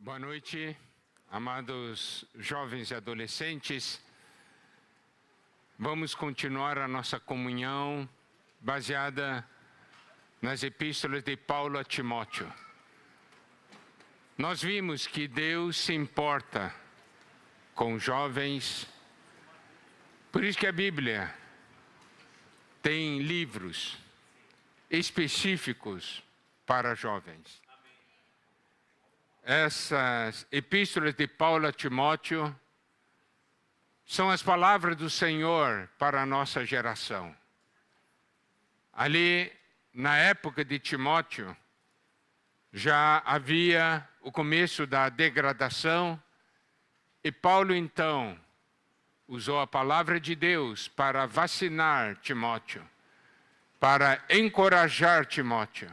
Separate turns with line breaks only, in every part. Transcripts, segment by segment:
Boa noite, amados jovens e adolescentes. Vamos continuar a nossa comunhão baseada nas epístolas de Paulo a Timóteo. Nós vimos que Deus se importa com jovens, por isso que a Bíblia tem livros específicos para jovens. Essas epístolas de Paulo a Timóteo são as palavras do Senhor para a nossa geração. Ali, na época de Timóteo, já havia o começo da degradação e Paulo, então, usou a palavra de Deus para vacinar Timóteo, para encorajar Timóteo,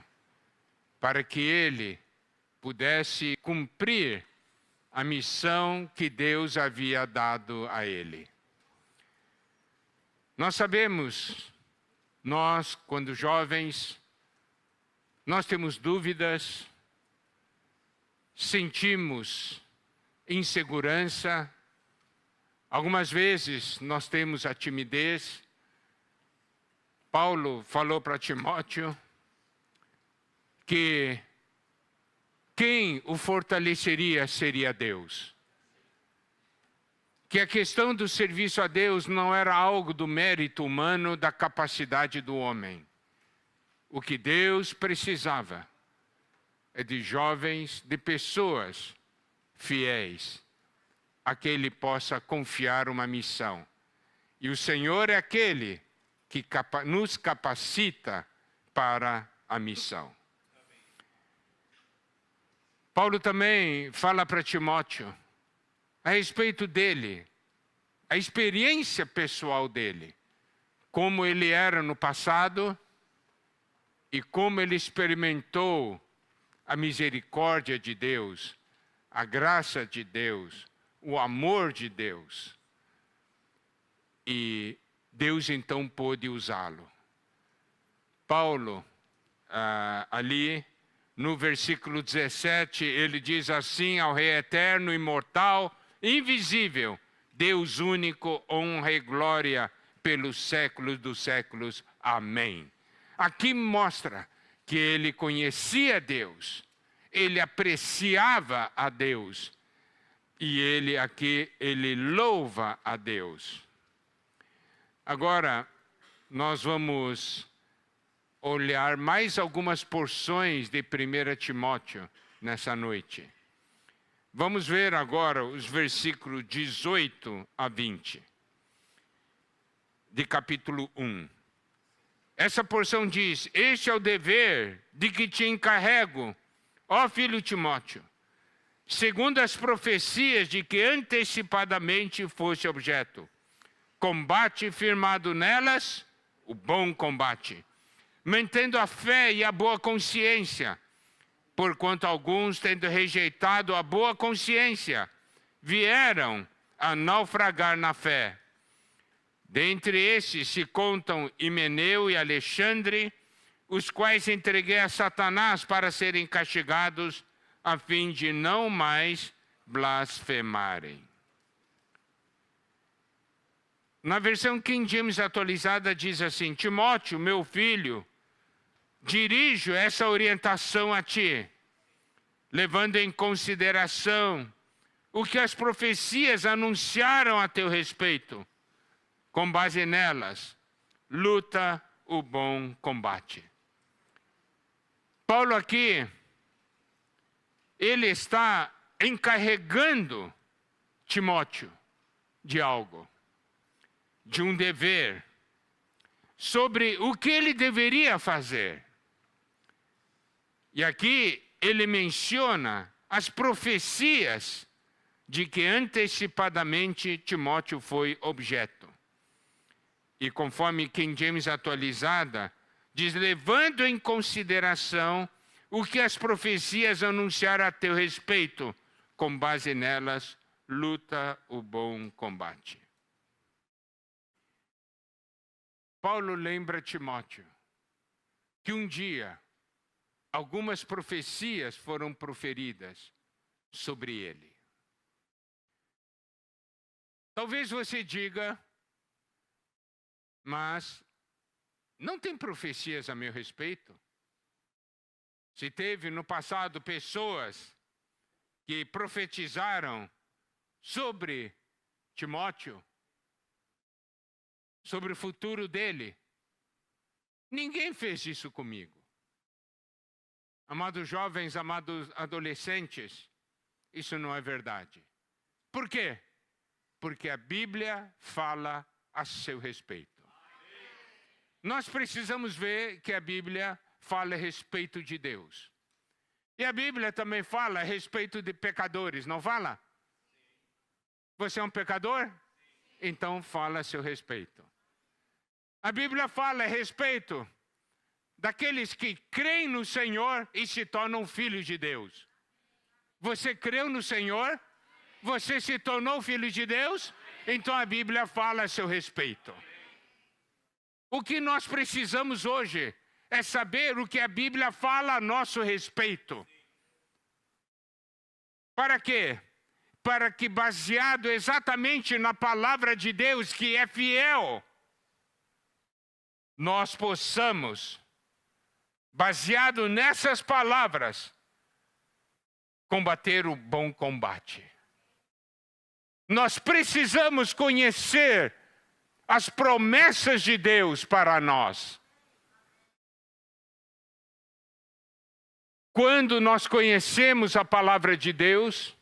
para que ele pudesse cumprir a missão que Deus havia dado a ele. Nós sabemos, quando jovens, nós temos dúvidas, sentimos insegurança, algumas vezes nós temos a timidez. Paulo falou para Timóteo que quem o fortaleceria seria Deus. Que a questão do serviço a Deus não era algo do mérito humano, da capacidade do homem. O que Deus precisava é de jovens, de pessoas fiéis, a que Ele possa confiar uma missão. E o Senhor é aquele que nos capacita para a missão. Paulo também fala para Timóteo a respeito dele, a experiência pessoal dele, como ele era no passado e como ele experimentou a misericórdia de Deus, a graça de Deus, o amor de Deus. E Deus então pôde usá-lo. Paulo, ali no versículo 17, ele diz assim: ao Rei eterno, imortal, invisível, Deus único, honra e glória pelos séculos dos séculos. Amém. Aqui mostra que ele conhecia Deus, ele apreciava a Deus, e ele louva a Deus. Agora, nós vamos olhar mais algumas porções de 1 Timóteo nessa noite. Vamos ver agora os versículos 18 a 20, de capítulo 1. Essa porção diz: este é o dever de que te encarrego, ó filho Timóteo, segundo as profecias de que antecipadamente foste objeto. Combate firmado nelas o bom combate, mantendo a fé e a boa consciência, porquanto alguns, tendo rejeitado a boa consciência, vieram a naufragar na fé. Dentre estes se contam Himeneu e Alexandre, os quais entreguei a Satanás para serem castigados, a fim de não mais blasfemarem. Na versão King James atualizada diz assim: Timóteo, meu filho, dirijo essa orientação a ti, levando em consideração o que as profecias anunciaram a teu respeito. Com base nelas, luta o bom combate. Paulo aqui, ele está encarregando Timóteo de algo, de um dever, sobre o que ele deveria fazer. E aqui ele menciona as profecias de que antecipadamente Timóteo foi objeto. E conforme King James atualizada, diz: levando em consideração o que as profecias anunciaram a teu respeito, com base nelas, luta o bom combate. Paulo lembra Timóteo que um dia algumas profecias foram proferidas sobre ele. Talvez você diga, mas não tem profecias a meu respeito? Se teve no passado pessoas que profetizaram sobre Timóteo, sobre o futuro dele. Ninguém fez isso comigo. Amados jovens, amados adolescentes, isso não é verdade. Por quê? Porque a Bíblia fala a seu respeito. Nós precisamos ver que a Bíblia fala a respeito de Deus. E a Bíblia também fala a respeito de pecadores, não fala? Você é um pecador? Então fala a seu respeito. A Bíblia fala a respeito daqueles que creem no Senhor e se tornam filhos de Deus. Você creu no Senhor? Você se tornou filho de Deus? Então a Bíblia fala a seu respeito. O que nós precisamos hoje é saber o que a Bíblia fala a nosso respeito. Para quê? Para que, baseado exatamente na palavra de Deus, que é fiel, nós possamos, baseado nessas palavras, combater o bom combate. Nós precisamos conhecer as promessas de Deus para nós. Quando nós conhecemos a palavra de Deus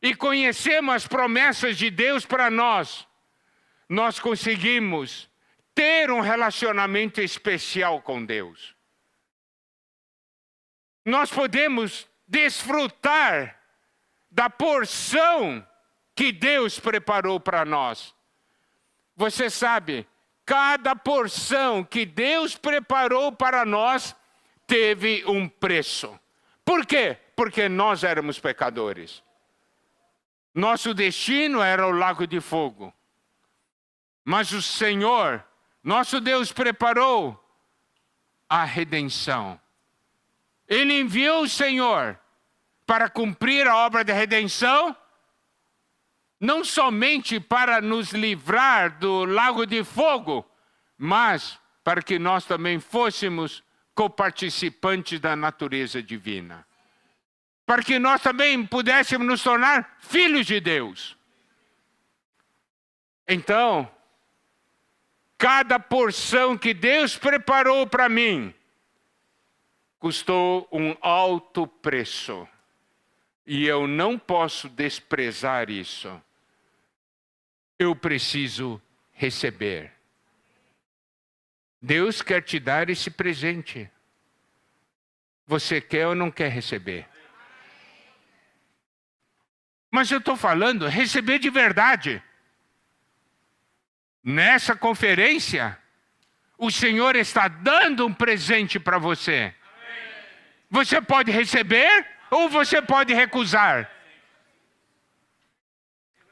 e conhecemos as promessas de Deus para nós, nós conseguimos ter um relacionamento especial com Deus. Nós podemos desfrutar da porção que Deus preparou para nós. Você sabe, cada porção que Deus preparou para nós teve um preço. Por quê? Porque nós éramos pecadores. Nosso destino era o lago de fogo. Mas o Senhor, nosso Deus, preparou a redenção. Ele enviou o Senhor para cumprir a obra de redenção, não somente para nos livrar do lago de fogo, mas para que nós também fôssemos coparticipantes da natureza divina. Para que nós também pudéssemos nos tornar filhos de Deus. Então, cada porção que Deus preparou para mim custou um alto preço. E eu não posso desprezar isso. Eu preciso receber. Deus quer te dar esse presente. Você quer ou não quer receber? Mas eu estou falando receber de verdade. Nessa conferência, o Senhor está dando um presente para você. Você pode receber ou você pode recusar.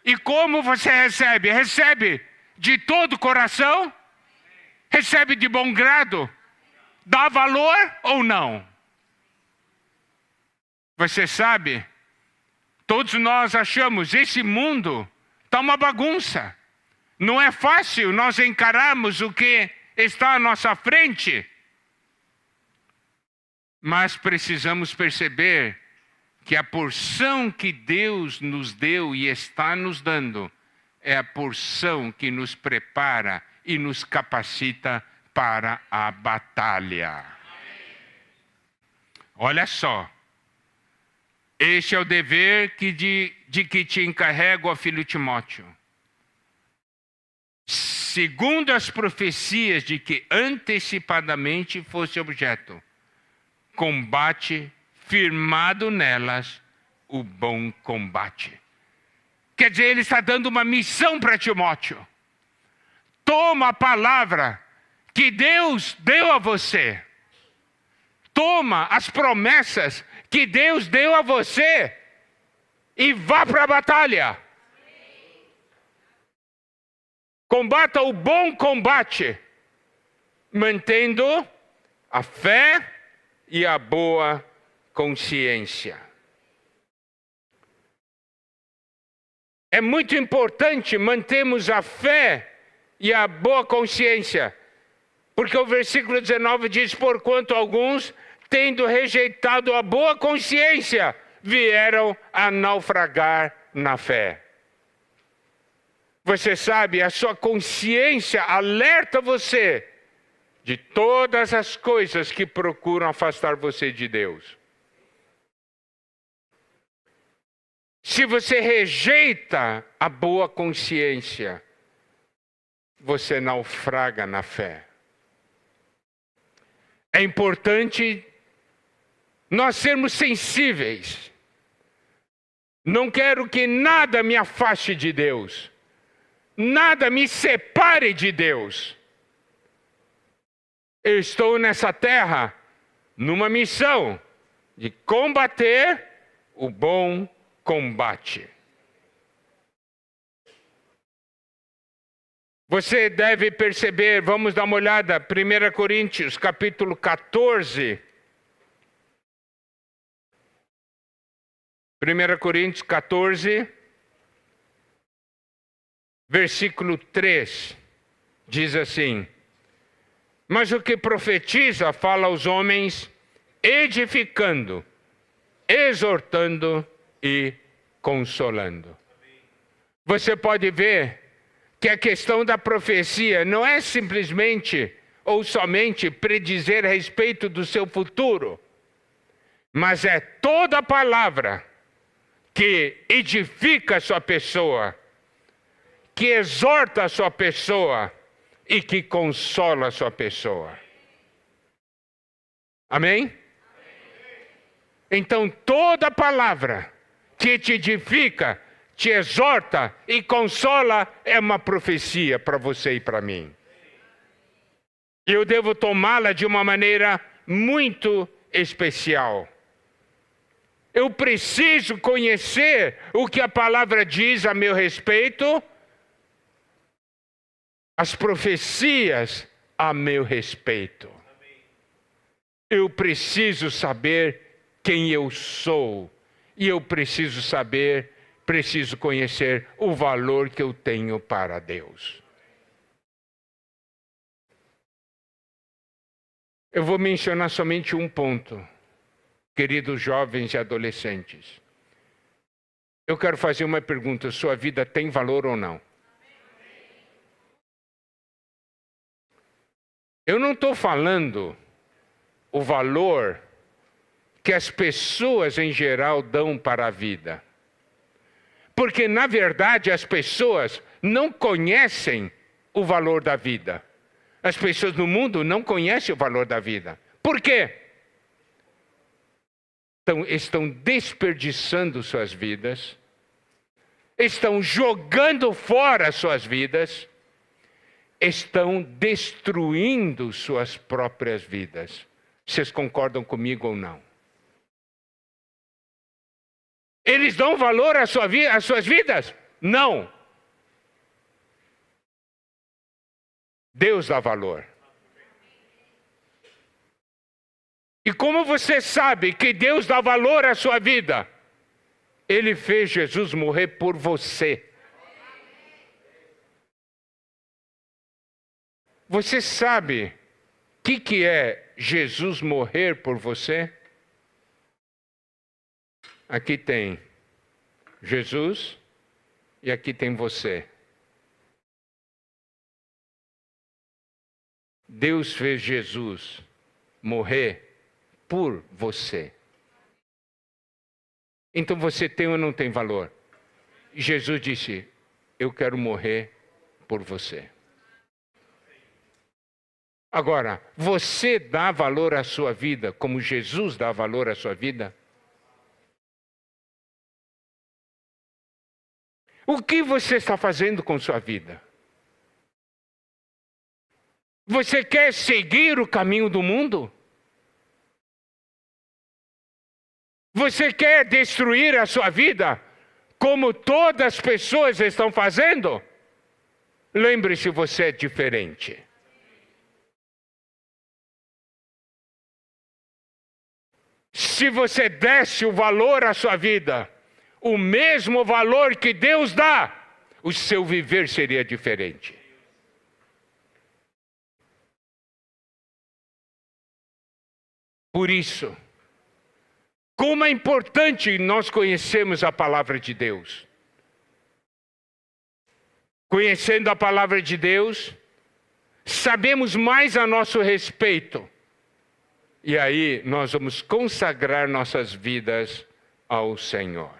E como você recebe? Recebe de todo o coração? Recebe de bom grado? Dá valor ou não? Você sabe, todos nós achamos, esse mundo está uma bagunça. Não é fácil nós encararmos o que está à nossa frente. Mas precisamos perceber que a porção que Deus nos deu e está nos dando é a porção que nos prepara e nos capacita para a batalha. Olha só. Este é o dever de que te encarrego, ó filho Timóteo. Segundo as profecias de que antecipadamente fosse objeto, combate firmado nelas o bom combate. Quer dizer, ele está dando uma missão para Timóteo. Toma a palavra que Deus deu a você. Toma as promessas que Deus deu a você e vá para a batalha. Combata o bom combate, mantendo a fé e a boa consciência. É muito importante mantermos a fé e a boa consciência. Porque o versículo 19 diz: porquanto alguns, tendo rejeitado a boa consciência, vieram a naufragar na fé. Você sabe, a sua consciência alerta você de todas as coisas que procuram afastar você de Deus. Se você rejeita a boa consciência, você naufraga na fé. É importante nós sermos sensíveis. Não quero que nada me afaste de Deus. Nada me separe de Deus. Eu estou nessa terra numa missão de combater o bom combate. Você deve perceber, vamos dar uma olhada, 1 Coríntios, capítulo 14. 1 Coríntios 14, versículo 3, diz assim: mas o que profetiza fala aos homens, edificando, exortando e consolando. Você pode ver que a questão da profecia não é simplesmente ou somente predizer a respeito do seu futuro, mas é toda palavra que edifica a sua pessoa, que exorta a sua pessoa e que consola a sua pessoa. Amém? Então toda palavra que te edifica, te exorta e consola é uma profecia para você e para mim. Eu devo tomá-la de uma maneira muito especial. Eu preciso conhecer o que a palavra diz a meu respeito, as profecias a meu respeito. Eu preciso saber quem eu sou. E eu preciso conhecer o valor que eu tenho para Deus. Eu vou mencionar somente um ponto, queridos jovens e adolescentes. Eu quero fazer uma pergunta: sua vida tem valor ou não? Eu não estou falando o valor que as pessoas em geral dão para a vida. Porque, na verdade, as pessoas não conhecem o valor da vida. As pessoas no mundo não conhecem o valor da vida. Por quê? Então, estão desperdiçando suas vidas, estão jogando fora suas vidas, estão destruindo suas próprias vidas. Vocês concordam comigo ou não? Eles dão valor às suas vidas? Não. Deus dá valor. E como você sabe que Deus dá valor à sua vida? Ele fez Jesus morrer por você. Você sabe o que é Jesus morrer por você? Aqui tem Jesus e aqui tem você. Deus fez Jesus morrer por você. Então você tem ou não tem valor? Jesus disse: eu quero morrer por você. Agora, você dá valor à sua vida como Jesus dá valor à sua vida? O que você está fazendo com sua vida? Você quer seguir o caminho do mundo? Você quer destruir a sua vida como todas as pessoas estão fazendo? Lembre-se, você é diferente. Se você desse o valor à sua vida, o mesmo valor que Deus dá, o seu viver seria diferente. Por isso, como é importante nós conhecermos a palavra de Deus. Conhecendo a palavra de Deus, sabemos mais a nosso respeito. E aí nós vamos consagrar nossas vidas ao Senhor.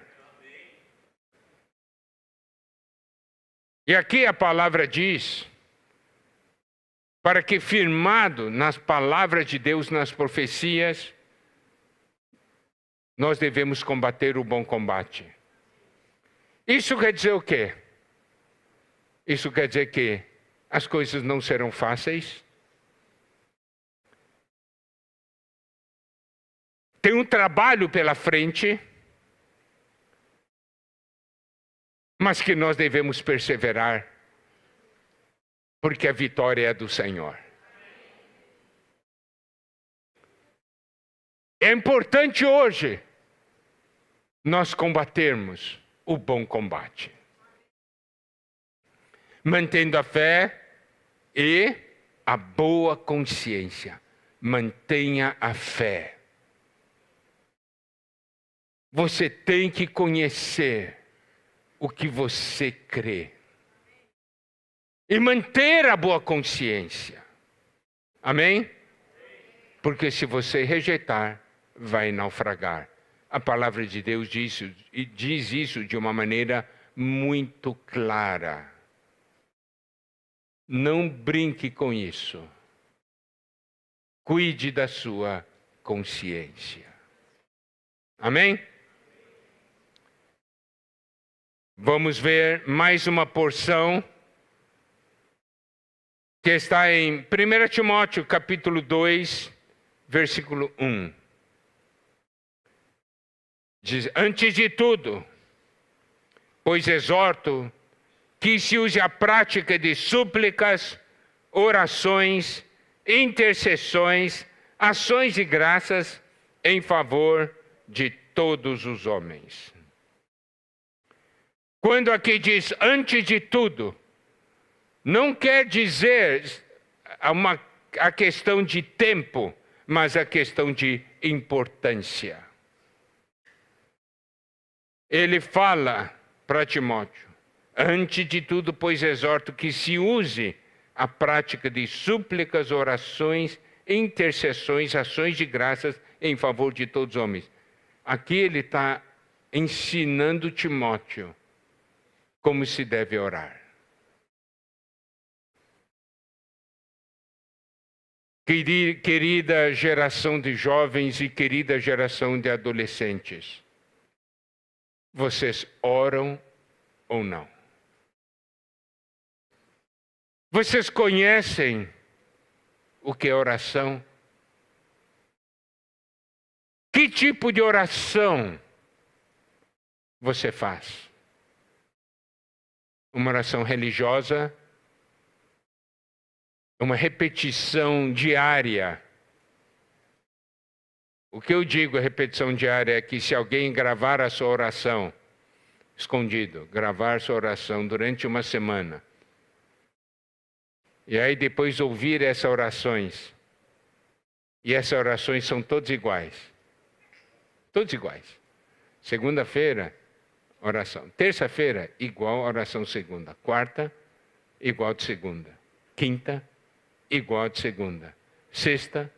E aqui a palavra diz, para que firmado nas palavras de Deus, nas profecias, nós devemos combater o bom combate. Isso quer dizer o quê? Isso quer dizer que as coisas não serão fáceis. Tem um trabalho pela frente, mas que nós devemos perseverar, porque a vitória é do Senhor. É importante hoje nós combatermos o bom combate, mantendo a fé e a boa consciência. Mantenha a fé. Você tem que conhecer o que você crê e manter a boa consciência. Amém? Porque se você rejeitar, vai naufragar. A palavra de Deus diz isso de uma maneira muito clara. Não brinque com isso. Cuide da sua consciência. Amém? Vamos ver mais uma porção que está em 1 Timóteo, capítulo 2, versículo 1. Diz: antes de tudo, pois exorto que se use a prática de súplicas, orações, intercessões, ações de graças em favor de todos os homens. Quando aqui diz antes de tudo, não quer dizer a questão de tempo, mas a questão de importância. Ele fala para Timóteo: antes de tudo, pois exorto que se use a prática de súplicas, orações, intercessões, ações de graças em favor de todos os homens. Aqui ele está ensinando Timóteo como se deve orar. Querida geração de jovens e querida geração de adolescentes, vocês oram ou não? Vocês conhecem o que é oração? Que tipo de oração você faz? Uma oração religiosa? Uma repetição diária? O que eu digo repetição diária é que se alguém gravar a sua oração, escondido, gravar sua oração durante uma semana, e aí depois ouvir essas orações, e essas orações são todas iguais. Todos iguais. Segunda-feira, oração. Terça-feira, igual a oração segunda. Quarta, igual de segunda. Quinta, igual de segunda. Sexta,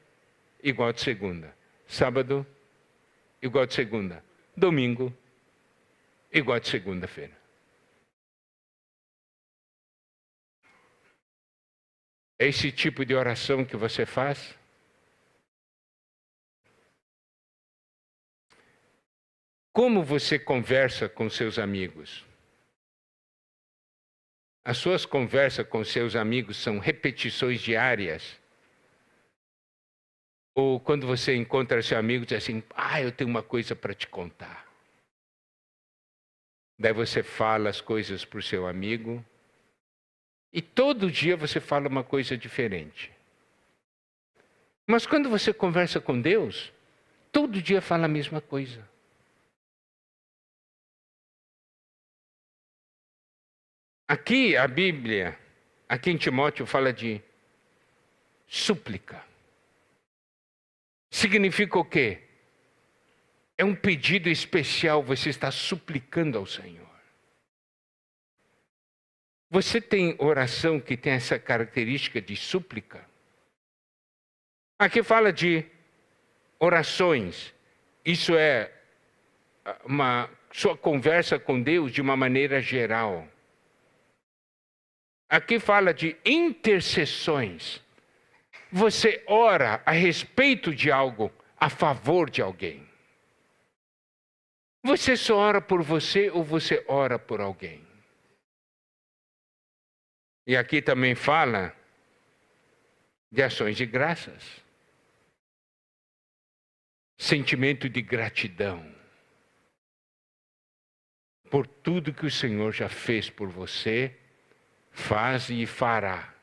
igual de segunda. Sábado, igual de segunda. Domingo, igual de segunda-feira. É esse tipo de oração que você faz? Como você conversa com seus amigos? As suas conversas com seus amigos são repetições diárias? Ou quando você encontra seu amigo, diz assim: eu tenho uma coisa para te contar. Daí você fala as coisas para o seu amigo. E todo dia você fala uma coisa diferente. Mas quando você conversa com Deus, todo dia fala a mesma coisa. Aqui a Bíblia, aqui em Timóteo, fala de súplica. Significa o quê? É um pedido especial, você está suplicando ao Senhor. Você tem oração que tem essa característica de súplica? Aqui fala de orações. Isso é uma sua conversa com Deus de uma maneira geral. Aqui fala de intercessões. Você ora a respeito de algo, a favor de alguém. Você só ora por você ou você ora por alguém? E aqui também fala de ações de graças. Sentimento de gratidão por tudo que o Senhor já fez por você, faz e fará.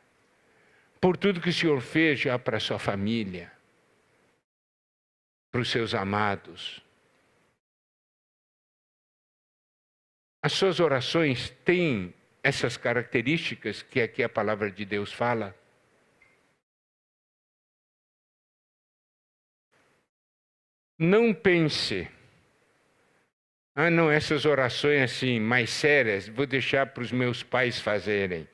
Por tudo que o Senhor fez já para a sua família, para os seus amados. As suas orações têm essas características que aqui a palavra de Deus fala. Não pense, não, essas orações assim mais sérias, vou deixar para os meus pais fazerem.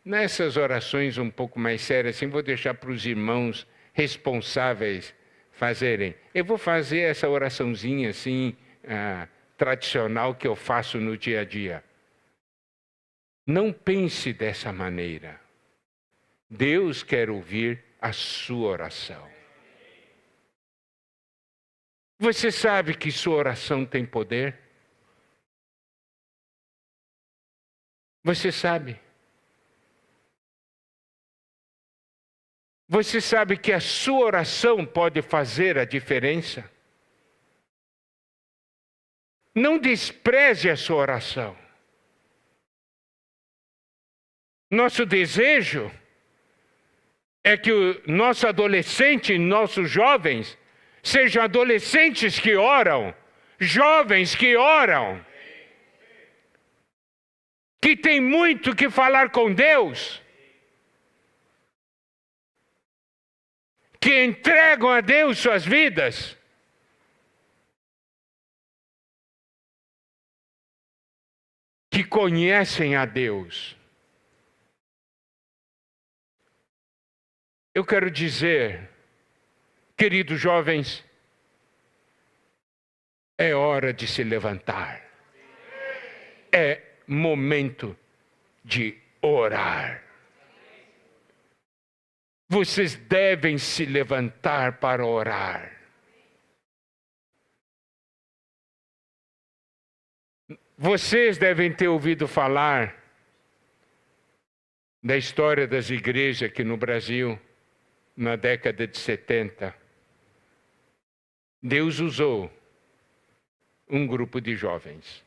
Nessas orações um pouco mais sérias, assim, vou deixar para os irmãos responsáveis fazerem. Eu vou fazer essa oraçãozinha assim, tradicional que eu faço no dia a dia. Não pense dessa maneira. Deus quer ouvir a sua oração. Você sabe que sua oração tem poder? Você sabe? Você sabe que a sua oração pode fazer a diferença? Não despreze a sua oração. Nosso desejo é que o nosso adolescente, nossos jovens, sejam adolescentes que oram, jovens que oram, que têm muito que falar com Deus, que entregam a Deus suas vidas. Que conhecem a Deus. Eu quero dizer, queridos jovens, é hora de se levantar. É momento de orar. Vocês devem se levantar para orar. Vocês devem ter ouvido falar da história das igrejas aqui no Brasil, na década de 70. Deus usou um grupo de jovens.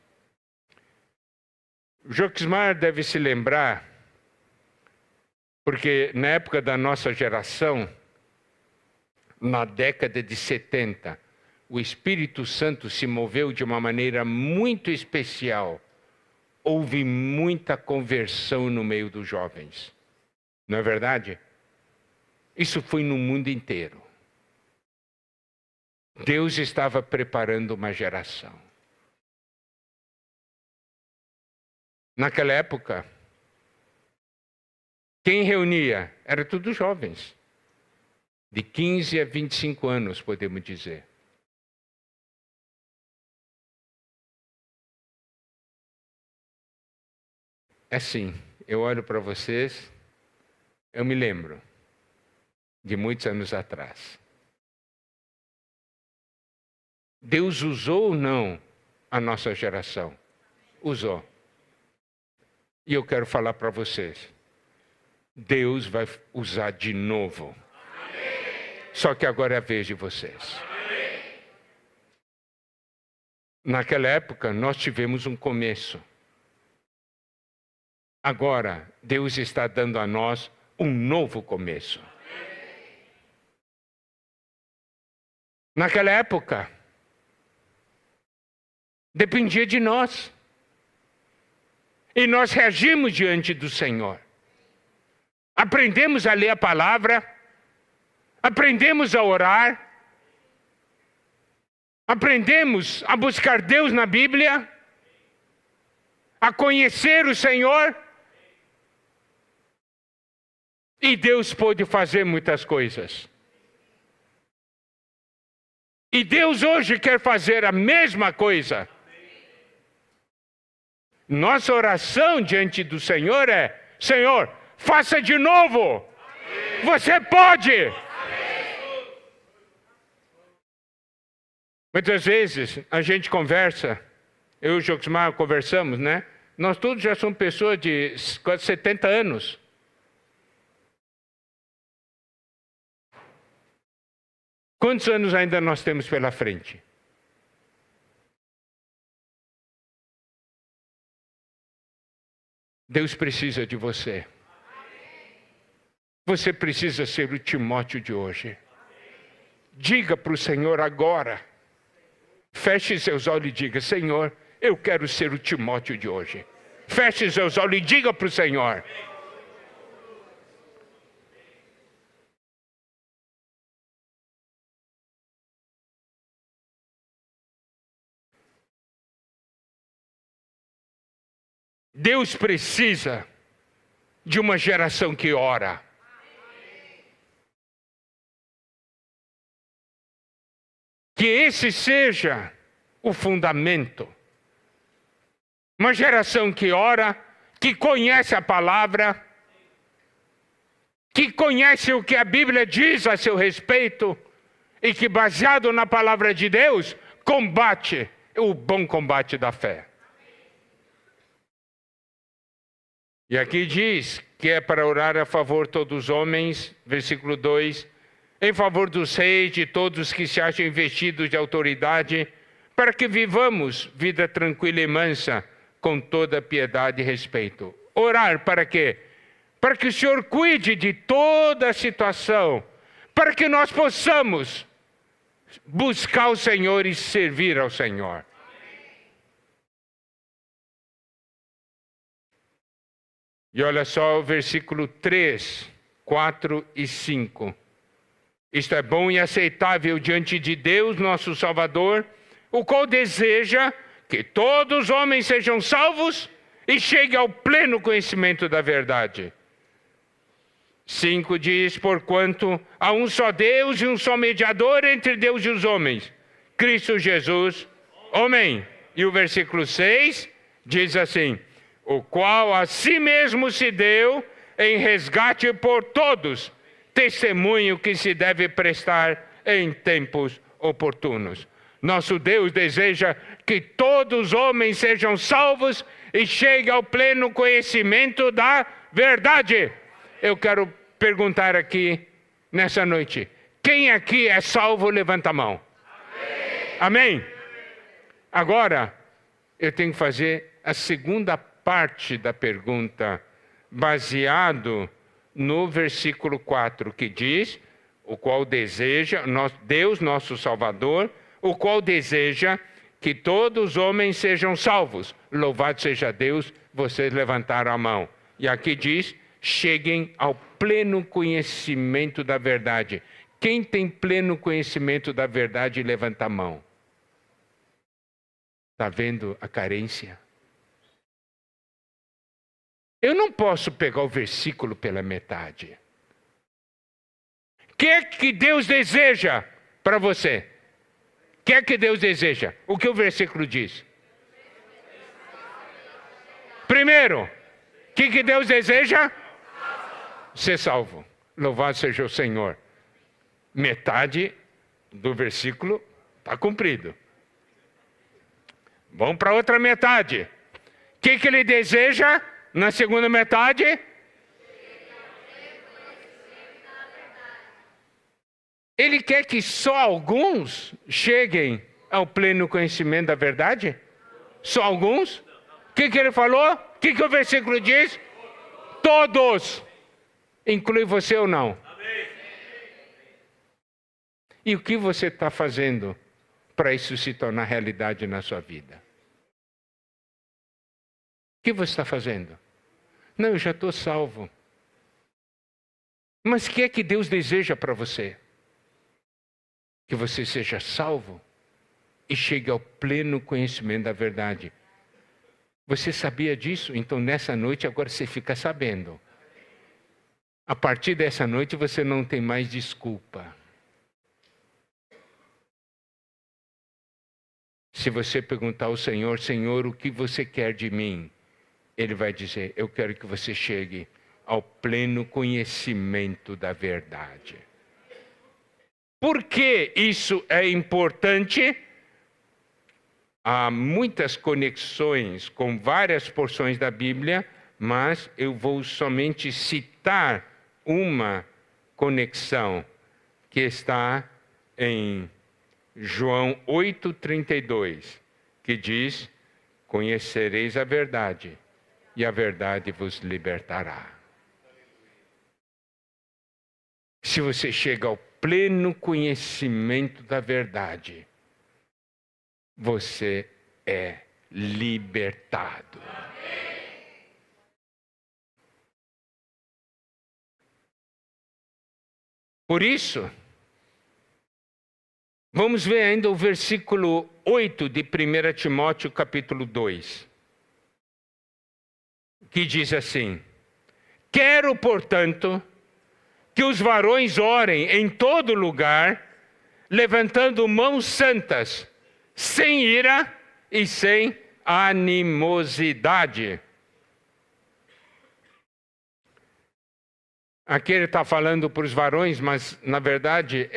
Joxmar deve se lembrar, porque na época da nossa geração, na década de 70, o Espírito Santo se moveu de uma maneira muito especial. Houve muita conversão no meio dos jovens. Não é verdade? Isso foi no mundo inteiro. Deus estava preparando uma geração. Naquela época, quem reunia? Era tudo jovens. De 15 a 25 anos, podemos dizer. Assim, eu olho para vocês, eu me lembro de muitos anos atrás. Deus usou ou não a nossa geração? Usou. E eu quero falar para vocês, Deus vai usar de novo. Amém. Só que agora é a vez de vocês. Amém. Naquela época, nós tivemos um começo. Agora, Deus está dando a nós um novo começo. Naquela época, dependia de nós. E nós reagimos diante do Senhor. Aprendemos a ler a palavra, aprendemos a orar, aprendemos a buscar Deus na Bíblia, a conhecer o Senhor. E Deus pôde fazer muitas coisas. E Deus hoje quer fazer a mesma coisa. Nossa oração diante do Senhor é: Senhor, faça de novo. Você pode. Muitas vezes a gente conversa, eu e o Joxmar conversamos, né? Nós todos já somos pessoas de quase 70 anos. Quantos anos ainda nós temos pela frente? Deus precisa de você. Você precisa ser o Timóteo de hoje. Diga para o Senhor agora. Feche seus olhos e diga: Senhor, eu quero ser o Timóteo de hoje. Feche seus olhos e diga para o Senhor. Deus precisa de uma geração que ora. Que esse seja o fundamento. Uma geração que ora, que conhece a palavra, que conhece o que a Bíblia diz a seu respeito e que, baseado na palavra de Deus, combate o bom combate da fé. E aqui diz que é para orar a favor de todos os homens, versículo 2, em favor dos reis, de todos que se acham investidos de autoridade, para que vivamos vida tranquila e mansa, com toda piedade e respeito. Orar para quê? Para que o Senhor cuide de toda a situação, para que nós possamos buscar o Senhor e servir ao Senhor. E olha só o versículo 3, 4 e 5. Isto é bom e aceitável diante de Deus, nosso Salvador, o qual deseja que todos os homens sejam salvos e cheguem ao pleno conhecimento da verdade. 5 diz: porquanto há um só Deus e um só mediador entre Deus e os homens, Cristo Jesus, homem. E o versículo 6 diz assim: o qual a si mesmo se deu em resgate por todos, testemunho que se deve prestar em tempos oportunos. Nosso Deus deseja que todos os homens sejam salvos e cheguem ao pleno conhecimento da verdade. Eu quero perguntar aqui nessa noite: quem aqui é salvo, levanta a mão. Amém? Agora, eu tenho que fazer a segunda parte da pergunta, baseado no versículo 4, que diz: o qual deseja, Deus nosso Salvador, o qual deseja que todos os homens sejam salvos. Louvado seja Deus, vocês levantaram a mão. E aqui diz: cheguem ao pleno conhecimento da verdade. Quem tem pleno conhecimento da verdade, levanta a mão. Está vendo a carência? Eu não posso pegar o versículo pela metade. O que é que Deus deseja para você? O que é que Deus deseja? O que o versículo diz? Primeiro, o que Deus deseja? Ser salvo. Louvado seja o Senhor. Metade do versículo está cumprido. Vamos para a outra metade. O que ele deseja na segunda metade? Ele quer que só alguns cheguem ao pleno conhecimento da verdade? Só alguns? O que ele falou? O que o versículo diz? Todos. Inclui você ou não? E o que você está fazendo para isso se tornar realidade na sua vida? que você está fazendo? Não, eu já estou salvo. Mas o que é que Deus deseja para você? Que você seja salvo e chegue ao pleno conhecimento da verdade. Você sabia disso? Então nessa noite agora você fica sabendo. A partir dessa noite você não tem mais desculpa. Se você perguntar ao Senhor, Senhor, o que você quer de mim? Ele vai dizer, eu quero que você chegue ao pleno conhecimento da verdade. Por que isso é importante? Há muitas conexões com várias porções da Bíblia, mas eu vou somente citar uma conexão que está em João 8,32, que diz, conhecereis a verdade, e a verdade vos libertará. Se você chega ao pleno conhecimento da verdade, você é libertado. Por isso, vamos ver ainda o versículo 8 de 1 Timóteo capítulo 2, que diz assim, quero, portanto, que os varões orem em todo lugar, levantando mãos santas, sem ira e sem animosidade. Aqui ele está falando para os varões, mas na verdade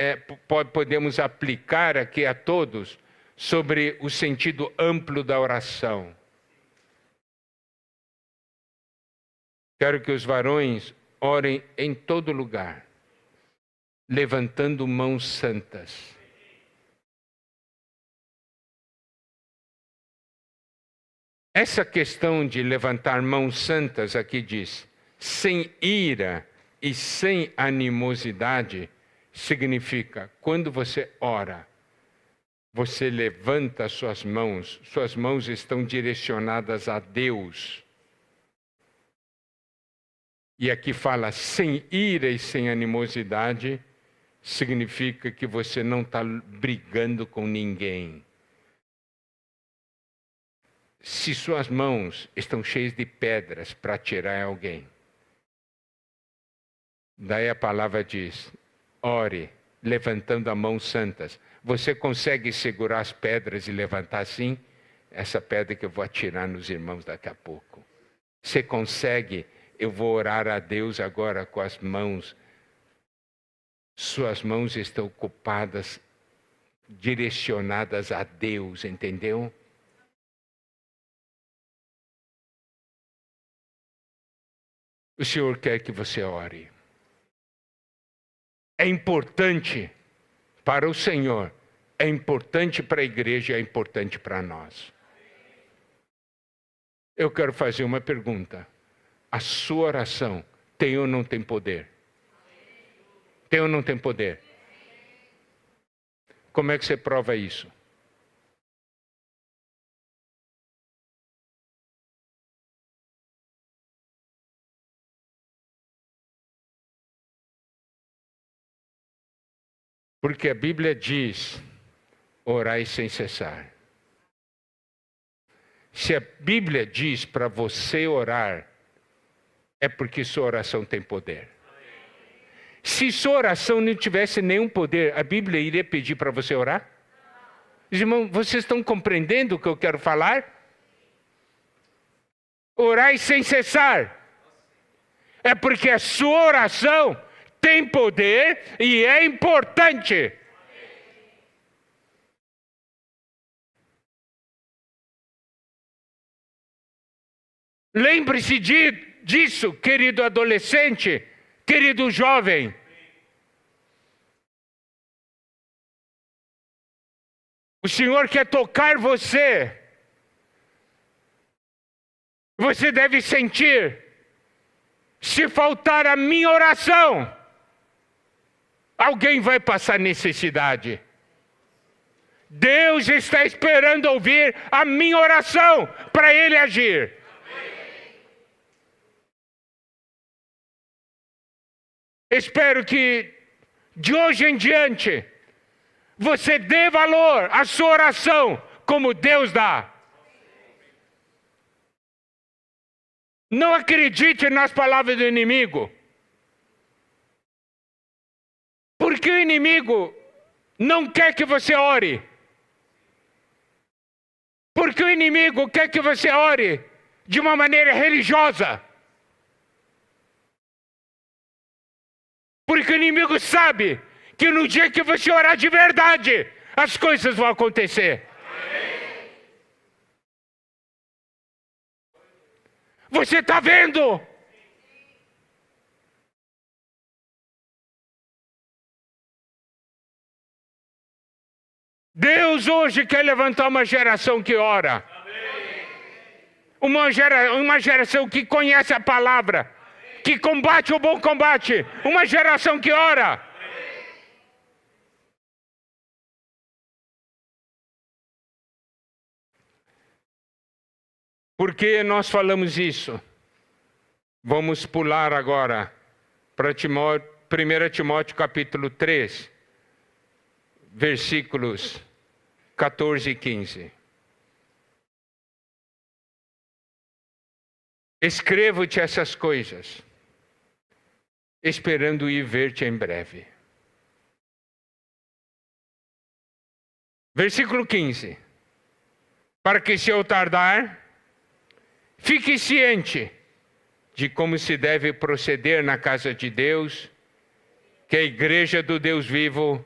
podemos aplicar aqui a todos sobre o sentido amplo da oração. Quero que os varões orem em todo lugar, levantando mãos santas. Essa questão de levantar mãos santas, aqui diz, sem ira e sem animosidade, significa, quando você ora, você levanta suas mãos estão direcionadas a Deus. E aqui fala sem ira e sem animosidade, significa que você não está brigando com ninguém. Se suas mãos estão cheias de pedras para atirar em alguém, daí a palavra diz, ore, levantando as mãos santas. Você consegue segurar as pedras e levantar assim? Essa pedra que eu vou atirar nos irmãos daqui a pouco. Você consegue? Eu vou orar a Deus agora com as mãos. Suas mãos estão ocupadas, direcionadas a Deus, entendeu? O Senhor quer que você ore. É importante para o Senhor, é importante para a igreja, é importante para nós. Eu quero fazer uma pergunta. A sua oração tem ou não tem poder? Tem ou não tem poder? Como é que você prova isso? Porque a Bíblia diz, orai sem cessar. Se a Bíblia diz para você orar, é porque sua oração tem poder. Se sua oração não tivesse nenhum poder, a Bíblia iria pedir para você orar? Irmãos, vocês estão compreendendo o que eu quero falar? Orai sem cessar. É porque a sua oração tem poder e é importante. Lembre-se disso, querido adolescente, querido jovem. O Senhor quer tocar você. Você deve sentir, se faltar a minha oração, alguém vai passar necessidade. Deus está esperando ouvir a minha oração para Ele agir. espero que de hoje em diante você dê valor à sua oração como Deus dá. Não acredite nas palavras do inimigo. Porque o inimigo não quer que você ore. Porque o inimigo quer que você ore de uma maneira religiosa. Porque o inimigo sabe que no dia que você orar de verdade, as coisas vão acontecer. Você está vendo? Deus hoje quer levantar uma geração que ora. Uma geração que conhece a palavra. Que combate o bom combate. Uma geração que ora. Por que nós falamos isso? Vamos pular agora para 1 Timóteo capítulo 3, versículos 14 e 15. Escrevo-te essas coisas, esperando ir ver-te em breve. Versículo 15. Para que, se eu tardar, fique ciente de como se deve proceder na casa de Deus, que é a igreja do Deus vivo,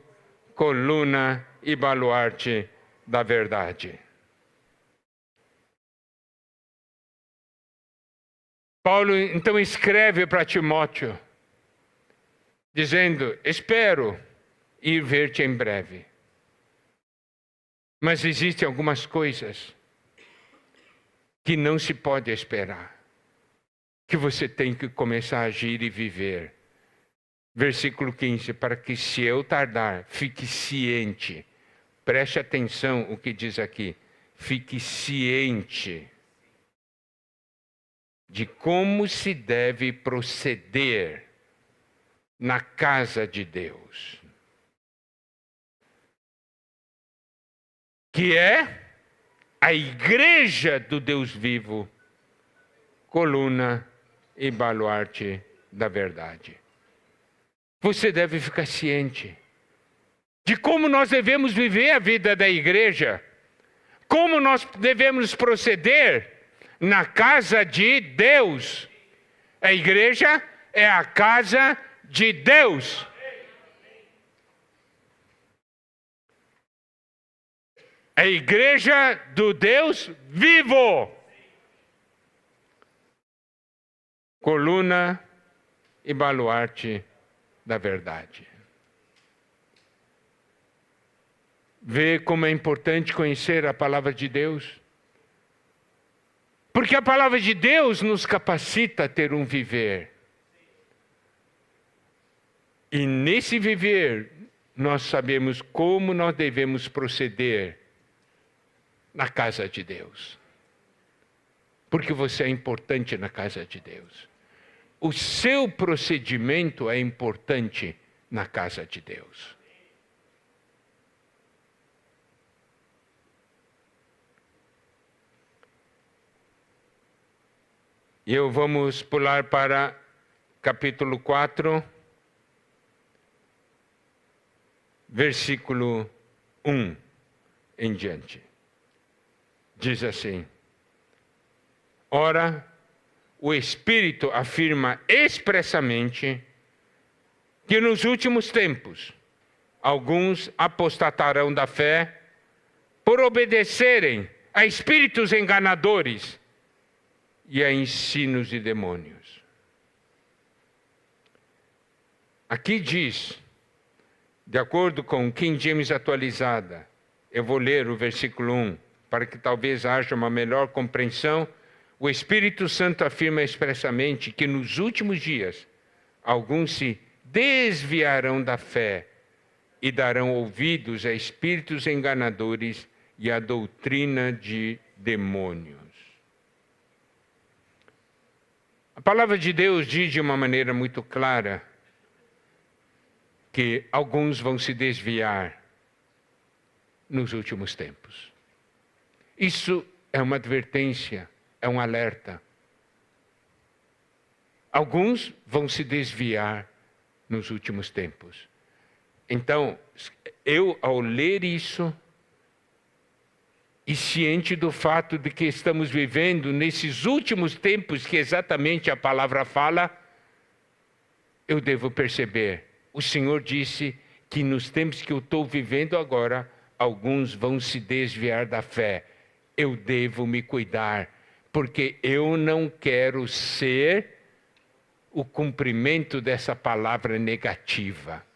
coluna e baluarte da verdade. Paulo então escreve para Timóteo, dizendo: espero ir ver-te em breve. Mas existem algumas coisas que não se pode esperar, que você tem que começar a agir e viver. Versículo 15, para que, se eu tardar, fique ciente. Preste atenção o que diz aqui. Fique ciente de como se deve proceder na casa de Deus, que é a igreja do Deus vivo, coluna e baluarte da verdade. Você deve ficar ciente de como nós devemos viver a vida da igreja, como nós devemos proceder na casa de Deus. A igreja é a casa de Deus. A igreja do Deus vivo. Coluna e baluarte da verdade. Vê como é importante conhecer a palavra de Deus. Porque a palavra de Deus nos capacita a ter um viver. E nesse viver, nós sabemos como nós devemos proceder na casa de Deus. Porque você é importante na casa de Deus. O seu procedimento é importante na casa de Deus. E vamos pular para capítulo 4, versículo 1 em diante. Diz assim: ora, o Espírito afirma expressamente que nos últimos tempos alguns apostatarão da fé por obedecerem a espíritos enganadores e a ensinos de demônios. Aqui diz, de acordo com King James atualizada, eu vou ler o versículo 1, para que talvez haja uma melhor compreensão. O Espírito Santo afirma expressamente que nos últimos dias alguns se desviarão da fé e darão ouvidos a espíritos enganadores e a doutrina de demônios. A palavra de Deus diz de uma maneira muito clara que alguns vão se desviar nos últimos tempos. Isso é uma advertência, é um alerta. Alguns vão se desviar nos últimos tempos. Então, eu, ao ler isso, e ciente do fato de que estamos vivendo nesses últimos tempos que exatamente a palavra fala, eu devo perceber. O Senhor disse que nos tempos que eu estou vivendo agora, alguns vão se desviar da fé. Eu devo me cuidar, porque eu não quero ser o cumprimento dessa palavra negativa.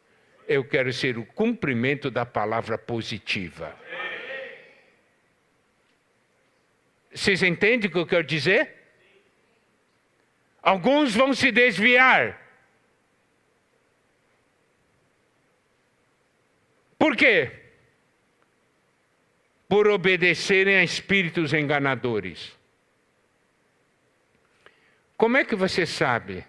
Eu quero ser o cumprimento da palavra positiva. Vocês entendem o que eu quero dizer? Alguns vão se desviar. Por quê? Por obedecerem a espíritos enganadores. Como é que você sabe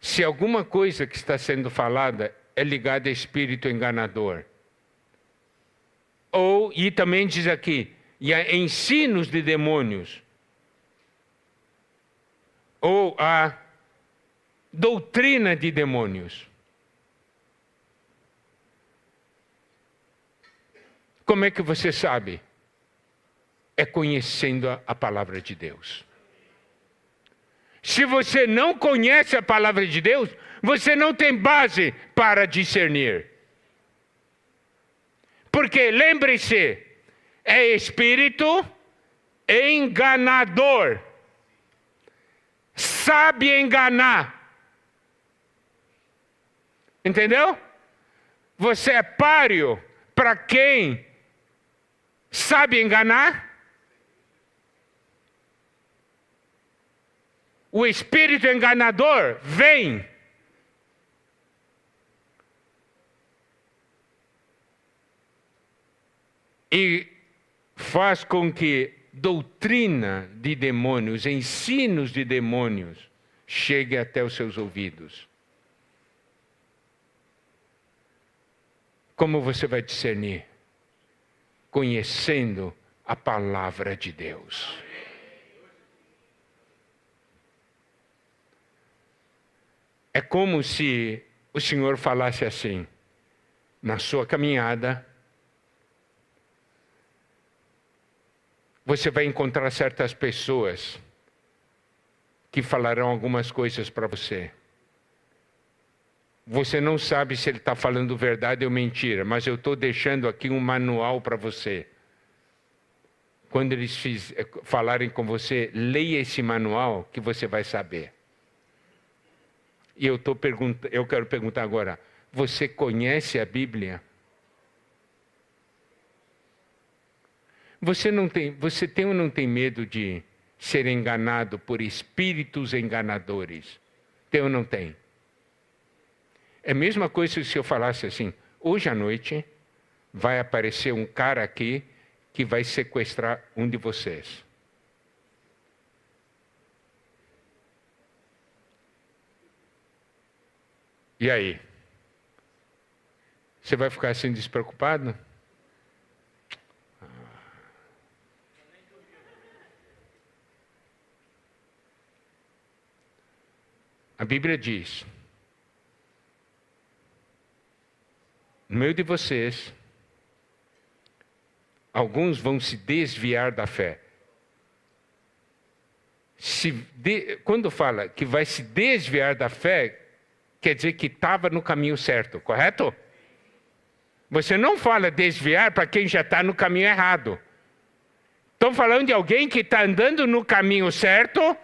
se alguma coisa que está sendo falada é ligada a espírito enganador? E também diz aqui, e a ensinos de demônios, ou a doutrina de demônios. Como é que você sabe? É conhecendo a palavra de Deus. Se você não conhece a palavra de Deus, você não tem base para discernir. Porque, lembre-se, é espírito enganador. Sabe enganar. Entendeu? Você é páreo para quem sabe enganar? O espírito enganador vem e faz com que doutrina de demônios, ensinos de demônios, chegue até os seus ouvidos. Como você vai discernir? Conhecendo a palavra de Deus. É como se o Senhor falasse assim, na sua caminhada, você vai encontrar certas pessoas que falarão algumas coisas para você. Você não sabe se ele está falando verdade ou mentira, mas eu estou deixando aqui um manual para você. Quando eles falarem com você, leia esse manual que você vai saber. E eu quero perguntar agora, você conhece a Bíblia? Você tem ou não tem medo de ser enganado por espíritos enganadores? Tem ou não tem? É a mesma coisa se eu falasse assim, hoje à noite vai aparecer um cara aqui que vai sequestrar um de vocês. E aí? Você vai ficar assim despreocupado? A Bíblia diz, no meio de vocês, alguns vão se desviar da fé. Quando fala que vai se desviar da fé, quer dizer que estava no caminho certo, correto? Você não fala desviar para quem já está no caminho errado. Estou falando de alguém que está andando no caminho certo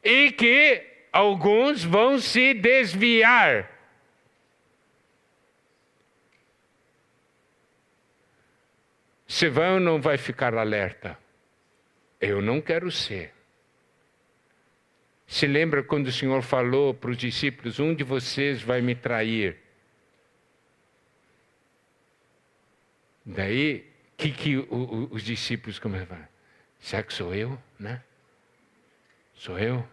e que alguns vão se desviar. Você vai ou não vai ficar alerta? Eu não quero ser. Se lembra quando o Senhor falou para os discípulos, um de vocês vai me trair. Daí, os discípulos começam a falar? Será que sou eu, né? Sou eu?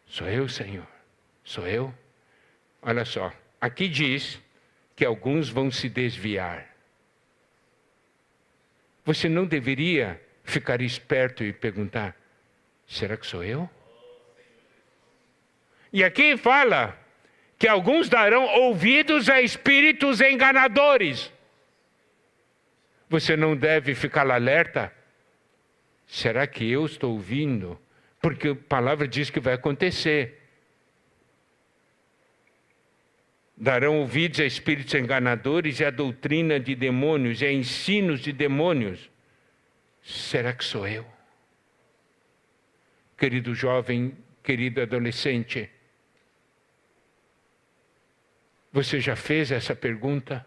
Sou eu, Senhor? Sou eu? olha só, aqui diz que alguns vão se desviar. Você não deveria ficar esperto e perguntar, será que sou eu? E aqui fala que alguns darão ouvidos a espíritos enganadores. Você não deve ficar alerta. Será que eu estou ouvindo? Porque a palavra diz que vai acontecer. Darão ouvidos a espíritos enganadores e a doutrina de demônios e a ensinos de demônios. Será que sou eu? Querido jovem, querido adolescente, você já fez essa pergunta?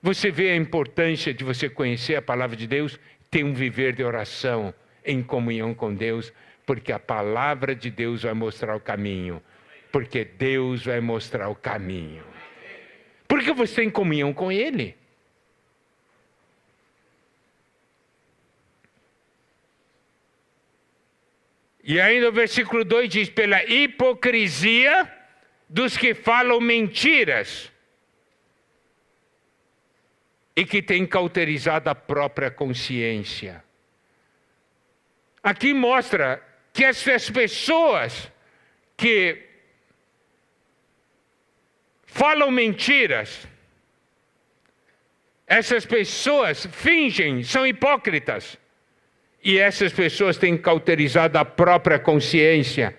Você vê a importância de você conhecer a palavra de Deus, ter um viver de oração em comunhão com Deus, porque a palavra de Deus vai mostrar o caminho. Porque Deus vai mostrar o caminho. Porque você tem comunhão com Ele. E ainda o versículo 2 diz, pela hipocrisia dos que falam mentiras e que têm cauterizado a própria consciência. Aqui mostra que essas pessoas que falam mentiras, essas pessoas fingem, são hipócritas. E essas pessoas têm cauterizado a própria consciência.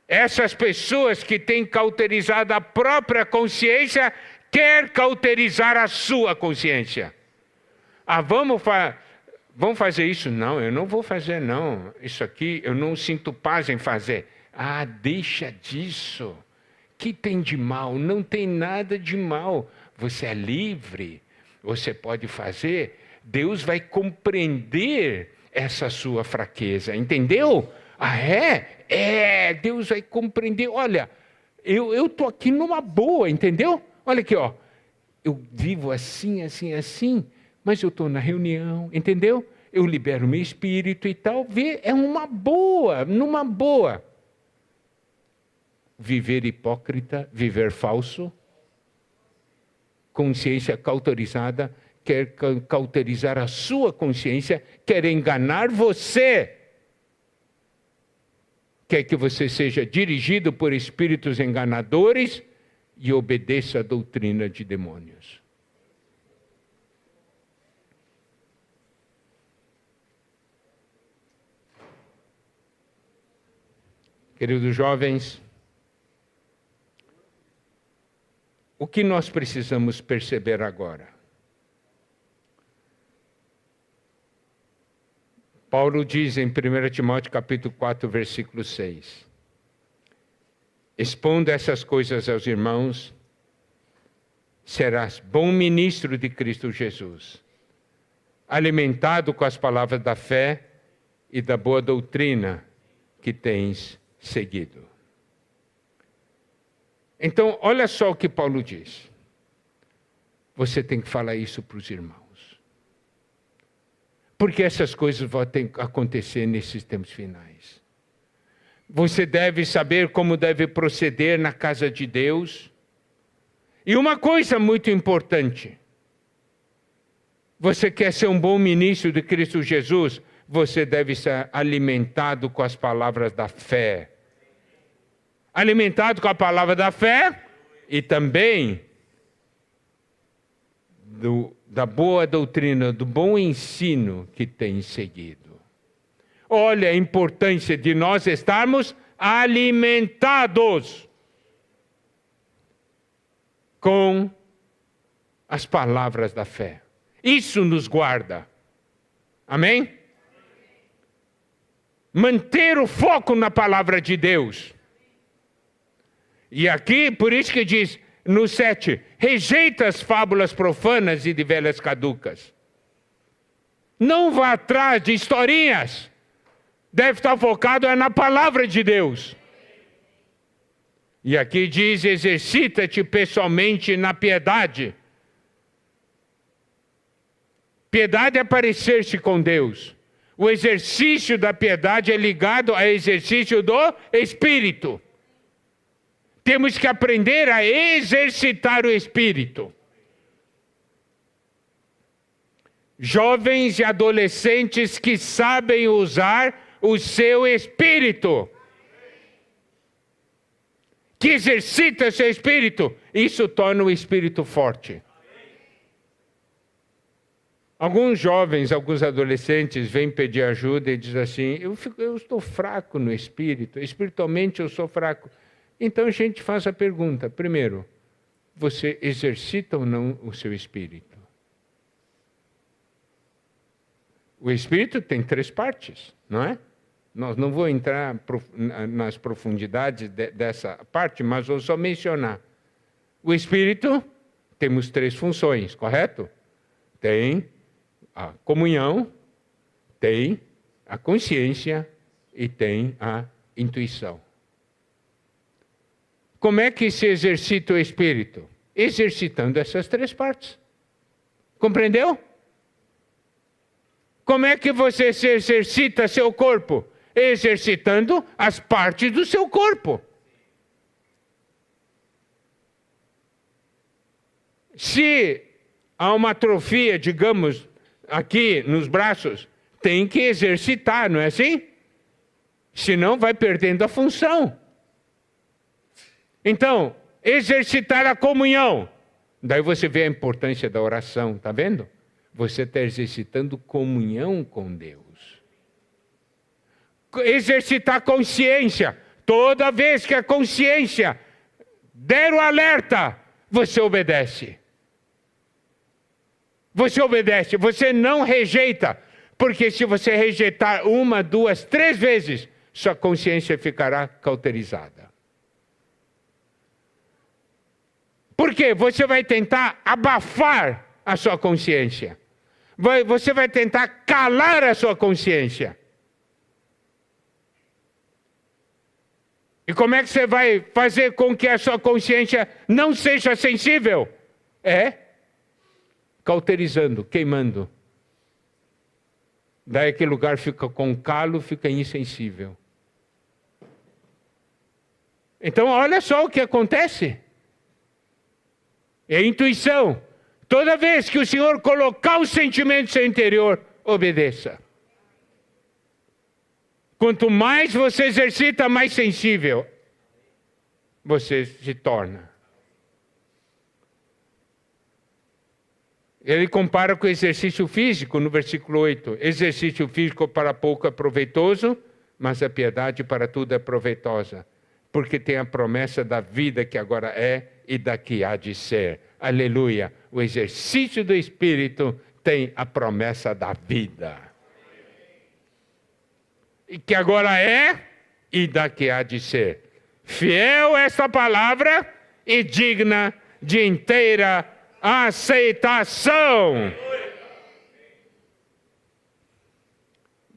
Essas pessoas que têm cauterizado a própria consciência, quer cauterizar a sua consciência. Vamos fazer isso? Não, eu não vou fazer não. Isso aqui eu não sinto paz em fazer. Deixa disso. Que tem de mal? Não tem nada de mal. Você é livre. Você pode fazer. Deus vai compreender essa sua fraqueza. Entendeu? Deus vai compreender. Olha, eu estou aqui numa boa, entendeu? Olha aqui, ó. Eu vivo assim, assim, assim, mas eu estou na reunião, entendeu? Eu libero meu espírito e tal. É uma boa, numa boa. Viver hipócrita, viver falso, consciência cauterizada, quer cauterizar a sua consciência, quer enganar você. Quer que você seja dirigido por espíritos enganadores e obedeça a doutrina de demônios. Queridos jovens, o que nós precisamos perceber agora? Paulo diz em 1 Timóteo capítulo 4, versículo 6. Expondo essas coisas aos irmãos, serás bom ministro de Cristo Jesus, alimentado com as palavras da fé e da boa doutrina que tens seguido. Então, olha só o que Paulo diz. Você tem que falar isso para os irmãos. Porque essas coisas vão acontecer nesses tempos finais. Você deve saber como deve proceder na casa de Deus. E uma coisa muito importante. Você quer ser um bom ministro de Cristo Jesus? Você deve ser alimentado com as palavras da fé. Alimentado com a palavra da fé e também da boa doutrina, do bom ensino que tem seguido. Olha a importância de nós estarmos alimentados com as palavras da fé. Isso nos guarda. Amém? Manter o foco na palavra de Deus. E aqui, por isso que diz, no 7, rejeita as fábulas profanas e de velhas caducas. Não vá atrás de historinhas. Deve estar focado na palavra de Deus. E aqui diz, exercita-te pessoalmente na piedade. Piedade é parecer-se com Deus. O exercício da piedade é ligado ao exercício do Espírito. Temos que aprender a exercitar o Espírito. Jovens e adolescentes que sabem usar o seu Espírito. Que exercita seu Espírito. Isso torna o Espírito forte. Alguns jovens, alguns adolescentes vêm pedir ajuda e dizem assim, eu estou fraco no Espírito, espiritualmente eu sou fraco. Então a gente faz a pergunta, primeiro, você exercita ou não o seu Espírito? O Espírito tem 3 partes, não é? Nós não vou entrar nas profundidades dessa parte, mas vou só mencionar. O Espírito, temos 3 funções, correto? Tem a comunhão, tem a consciência e tem a intuição. Como é que se exercita o Espírito? Exercitando essas 3 partes. Compreendeu? Como é que você se exercita seu corpo? Exercitando as partes do seu corpo. Se há uma atrofia, digamos, aqui nos braços, tem que exercitar, não é assim? Senão vai perdendo a função. Então, exercitar a comunhão. Daí você vê a importância da oração, tá vendo? Você está exercitando comunhão com Deus. Exercitar a consciência. Toda vez que a consciência der o alerta, você obedece. Você obedece, você não rejeita. Porque se você rejeitar 1, 2, 3 vezes, sua consciência ficará cauterizada. Por quê? Você vai tentar abafar a sua consciência. Você vai tentar calar a sua consciência. E como é que você vai fazer com que a sua consciência não seja sensível? Cauterizando, queimando. Daí aquele lugar fica com calo, fica insensível. Então olha só o que acontece. É intuição. Toda vez que o Senhor colocar o sentimento no seu interior, obedeça. Quanto mais você exercita, mais sensível você se torna. Ele compara com o exercício físico, no versículo 8. Exercício físico para pouco é proveitoso, mas a piedade para tudo é proveitosa. Porque tem a promessa da vida que agora é e da que há de ser. Aleluia! O exercício do Espírito tem a promessa da vida. E que agora é e da que há de ser. Fiel esta palavra e digna de inteira aceitação.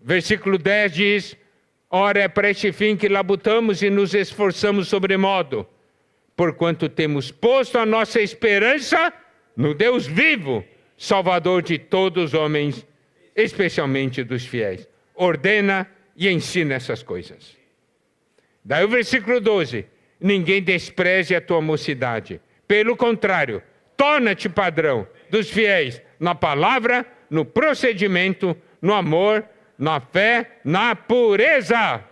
Versículo 10 diz: ora é para este fim que labutamos e nos esforçamos sobremodo, porquanto temos posto a nossa esperança no Deus vivo, Salvador de todos os homens, especialmente dos fiéis. Ordena e ensina essas coisas. Daí o versículo 12: ninguém despreze a tua mocidade. Pelo contrário, torna-te padrão dos fiéis na palavra, no procedimento, no amor, na fé, na pureza.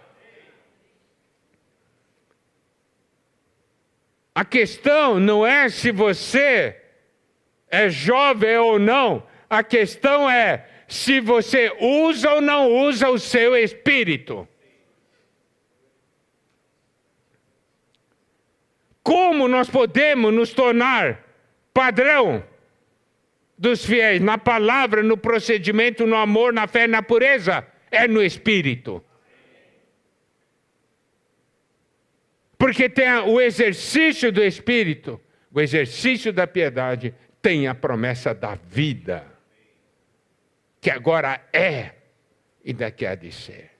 A questão não é se você é jovem ou não. A questão é se você usa ou não usa o seu espírito. Como nós podemos nos tornar padrão dos fiéis na palavra, no procedimento, no amor, na fé, na pureza? É no espírito. Porque tem o exercício do Espírito, o exercício da piedade, tem a promessa da vida, que agora é e daqui há de ser.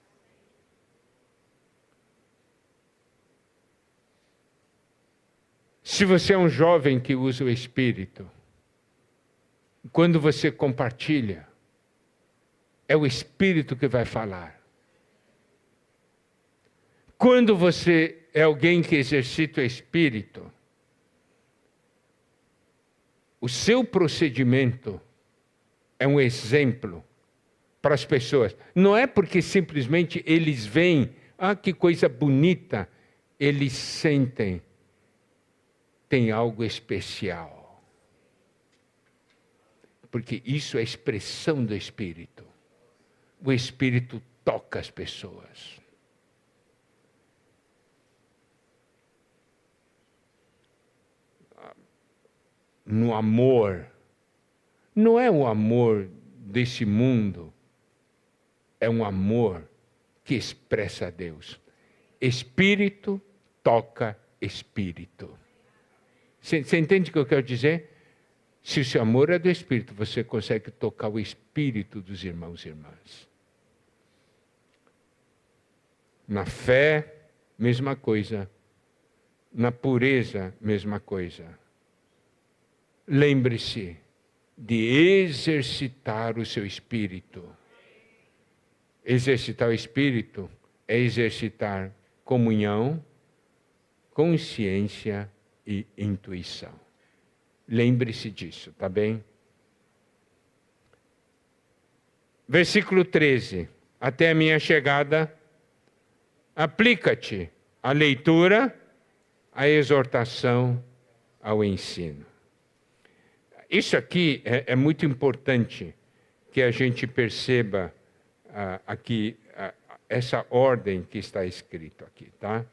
Se você é um jovem que usa o Espírito, quando você compartilha, É o Espírito que vai falar. Quando você é alguém que exercita o Espírito, o seu procedimento é um exemplo para as pessoas. Não é porque simplesmente eles veem, que coisa bonita, eles sentem, tem algo especial. Porque isso é expressão do Espírito. O Espírito toca as pessoas. No amor, não é o amor desse mundo, é um amor que expressa a Deus. Espírito toca espírito. Você entende o que eu quero dizer? Se o seu amor é do Espírito, você consegue tocar o espírito dos irmãos e irmãs. Na fé, mesma coisa. Na pureza, mesma coisa. Lembre-se de exercitar o seu espírito. Exercitar o espírito é exercitar comunhão, consciência e intuição. Lembre-se disso, tá bem? Versículo 13. Até a minha chegada, aplica-te à leitura, à exortação, ao ensino. Isso aqui é muito importante que a gente perceba aqui, essa ordem que está escrito aqui, tá?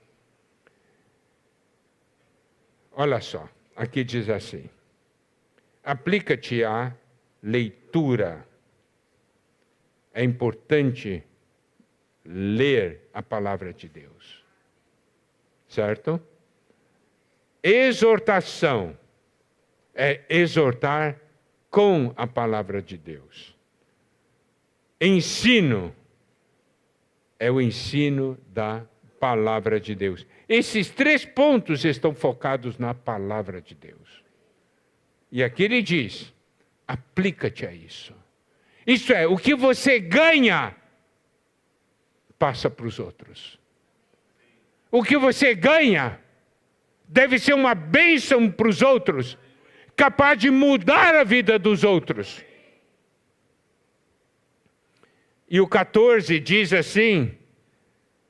Olha só, aqui diz assim: aplica-te à leitura. É importante ler a palavra de Deus, certo? Exortação é exortar com a palavra de Deus. Ensino é o ensino da palavra de Deus. Esses 3 pontos estão focados na palavra de Deus. E aqui ele diz: aplica-te a isso. Isso é, o que você ganha, passa para os outros. O que você ganha deve ser uma bênção para os outros, capaz de mudar a vida dos outros. E o 14 diz assim: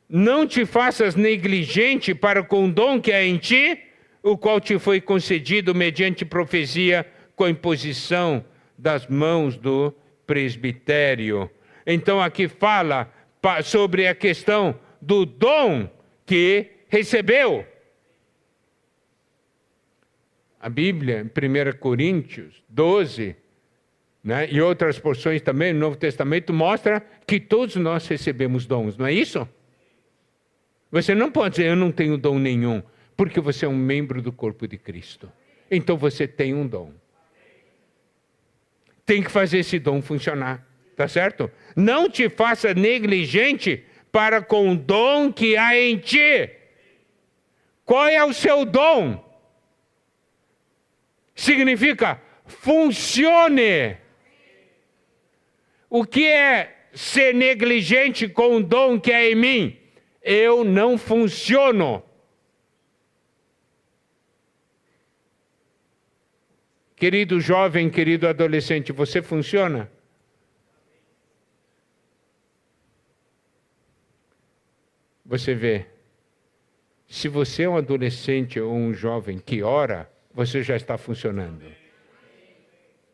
não te faças negligente para com o dom que há em ti, o qual te foi concedido mediante profecia com a imposição das mãos do presbitério. Então aqui fala sobre a questão do dom que recebeu. A Bíblia, em 1 Coríntios 12, né, e outras porções também no Novo Testamento, mostra que todos nós recebemos dons, não é isso? Você não pode dizer, eu não tenho dom nenhum, porque você é um membro do corpo de Cristo. Então você tem um dom. Tem que fazer esse dom funcionar, tá certo? Não te faça negligente para com o dom que há em ti. Qual é o seu dom? Significa, funcione. O que é ser negligente com o dom que há em mim? Eu não funciono. Querido jovem, querido adolescente, você funciona? Você vê, se você é um adolescente ou um jovem que ora, você já está funcionando.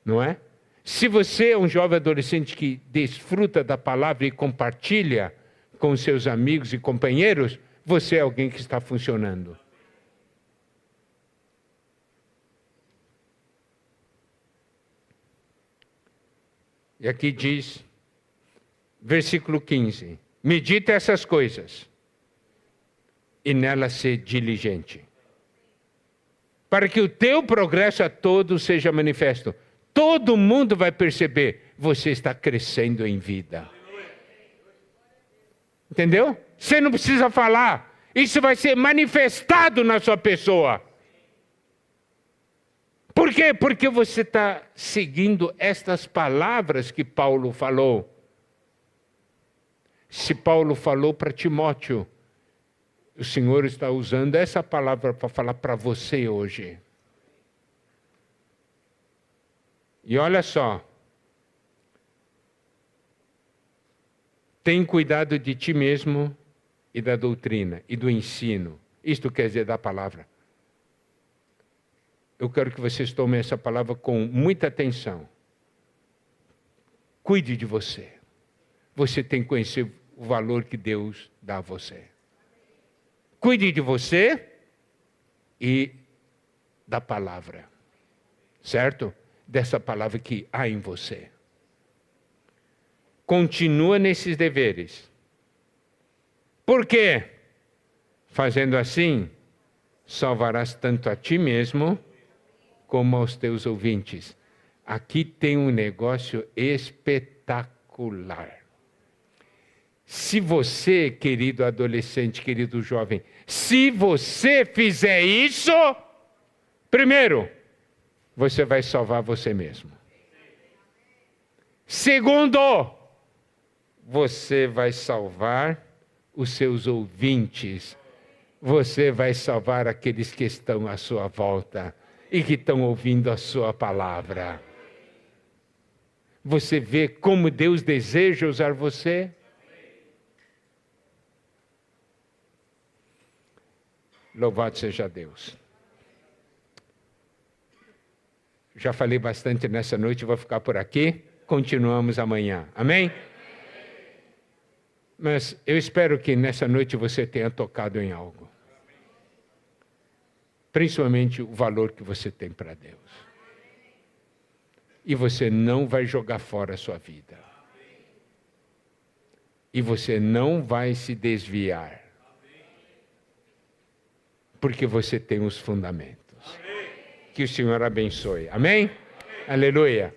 Não é? Se você é um jovem adolescente que desfruta da palavra e compartilha com seus amigos e companheiros, você é alguém que está funcionando. E aqui diz, versículo 15, medita essas coisas e nelas ser diligente, para que o teu progresso a todos seja manifesto. Todo mundo vai perceber, você está crescendo em vida. Entendeu? Você não precisa falar, isso vai ser manifestado na sua pessoa. Por quê? Porque você está seguindo estas palavras que Paulo falou Se Paulo falou para Timóteo, o Senhor está usando essa palavra para falar para você hoje. E olha só. Tem cuidado de ti mesmo e da doutrina e do ensino. Isto quer dizer da palavra. Eu quero que vocês tomem essa palavra com muita atenção. Cuide de você. Você tem que conhecer o valor que Deus dá a você. Cuide de você e da palavra. Certo? Dessa palavra que há em você. Continua nesses deveres. Por quê? Fazendo assim, salvarás tanto a ti mesmo como aos teus ouvintes. Aqui tem um negócio espetacular. Se você, querido adolescente, querido jovem, se você fizer isso, primeiro, você vai salvar você mesmo. Segundo, você vai salvar os seus ouvintes. Você vai salvar aqueles que estão à sua volta e que estão ouvindo a sua palavra. Você vê como Deus deseja usar você? Louvado seja Deus. Já falei bastante nessa noite, vou ficar por aqui. Continuamos amanhã. Amém? Mas eu espero que nessa noite você tenha tocado em algo. Principalmente o valor que você tem para Deus. E você não vai jogar fora a sua vida. E você não vai se desviar. Porque você tem os fundamentos. Que o Senhor abençoe. Amém? Aleluia.